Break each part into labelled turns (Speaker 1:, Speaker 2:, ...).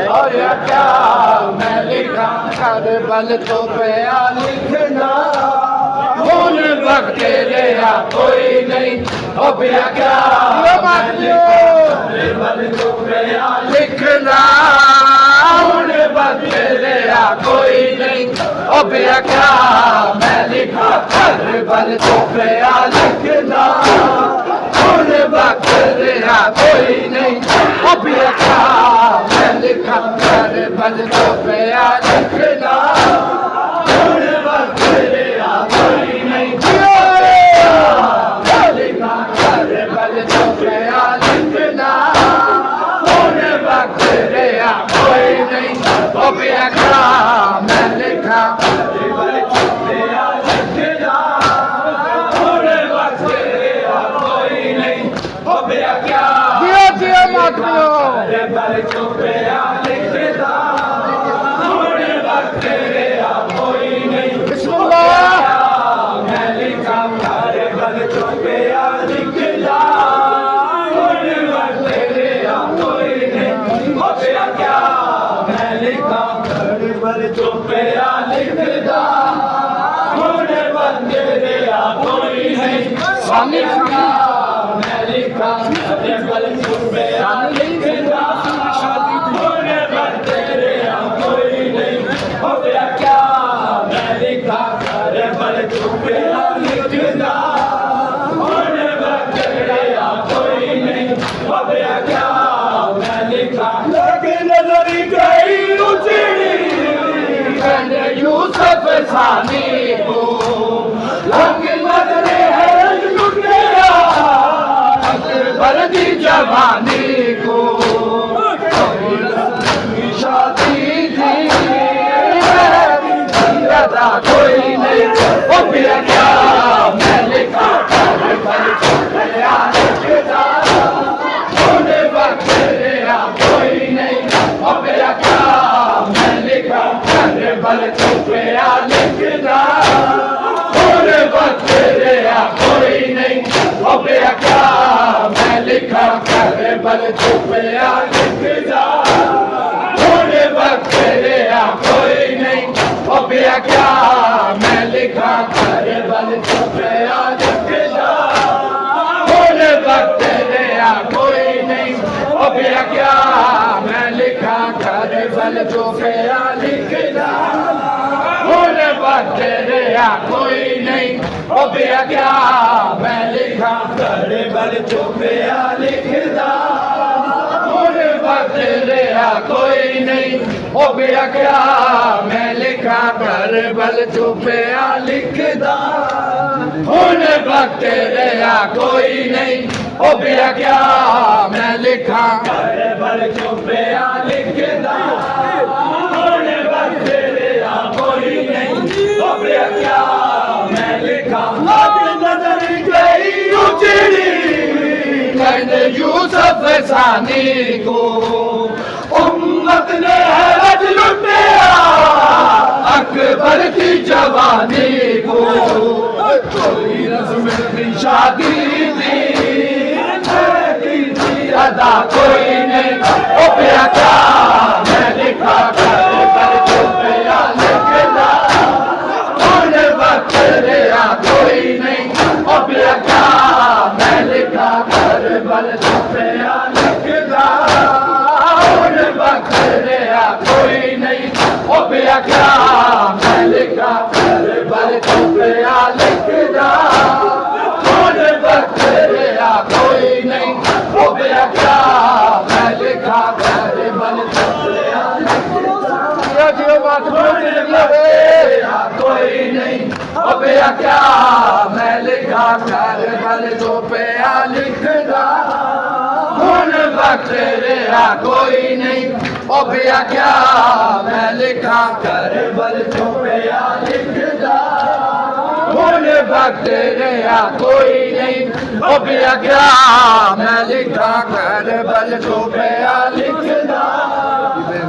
Speaker 1: और क्या मैं लिखा कर बल तो पया लिखना खून वक्त लिया कोई नहीं हो पिया क्या बल तो पया लिखना खून वक्त लिया कोई नहीं हो पिया क्या मैं लिखा कर बल तो पया लिखना खून वक्त लिया कोई नहीं हो पिया क्या मैं लिखा कर बल तो पया लिखना खून वक्त लिया कोई नहीं मैं लिखा कर बल तो पया लिखना खून वक्त लिया कोई नहीं हो पिया क्या मैं लिखा कर बल तो पया लिखना खून वक्त लिया कोई नहीं हो पिया क्या बल तो पया लिखना खून वक्त लिया कोई नहीं मैं लिखा कर बल तो पया लिखना खून वक्त लिया कोई नहीं हो पिया क्या मैं लिखा कर बल तो पया लिखना खून वक्त लिया कोई नहीं स्वामी मैं लिखा कर बल तो पया लिखना खून वक्त लिया कोई नहीं हो पिया क्या मैं लिखा कर बल तो पया लिखना खून वक्त लिया कोई नहीं हो पिया क्या मैं लिखा नजरी गई उजड़ी मैंने यूसुफ सानी को लग नजरे है लुटेरा अकबर की जवानी को शादी थी अदा कोई नहीं हो पिया क्या मैं लिखा कर बल तो पया लिखना खून वक्त लिया कोई नहीं हो पिया क्या मैं लिखा कर बल तो पया लिखना खून वक्त लिया कोई नहीं हो पिया क्या मैं लिखा कर बल तो पया लिखना खून वक्त लिया कोई नहीं हो पिया क्या मैं लिखा कर बल तो पया लिखना खून वक्त लिया कोई नहीं हो पिया क्या मैं लिखा कर बल तो पया लिखना खून वक्त लिया कोई नहीं हो पिया क्या मैं लिखा कर बल तो पया लिखना खून वक्त लिया कोई नहीं हो पिया क्या मैं लिखा कर बल तो पया लिखना खून वक्त लिया कोई नहीं हो पिया क्या मैं लिखा कर बल तो पया लिखना खून वक्त लिया कोई नहीं हो पिया क्या मैं लिखा नजर गई उजड़ी मैंने यूसुफ सानी को उम्मत ने हैरत लुटेरा अकबर की जवानी को कोई रस्म की शादी थी अदा कोई नहीं हो पिया क्या मैं लिखा कर बल तो पया लिखना खून वक्त लिया कोई नहीं हो पिया क्या मैं लिखा कर बल तो पया लिखना खून वक्त लिया कोई नहीं हो पिया क्या मैं लिखा कर बल तो पया लिखना खून वक्त लिया कोई नहीं हो पिया क्या मैं लिखा कर बल तो पया लिखना कोई नहीं हो पिया क्या मैं लिखा कर बल तो पया लिखना खून वक्त लिया कोई नहीं हो पिया क्या मैं लिखा कर बल तो पया लिखना खून वक्त लिया कोई नहीं हो पिया क्या मैं लिखा कर बल तो पया लिखना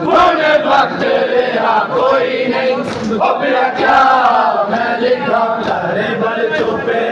Speaker 1: खून वक्त लिया कोई नहीं हो पिया क्या मैं लिखा कर बल तो पया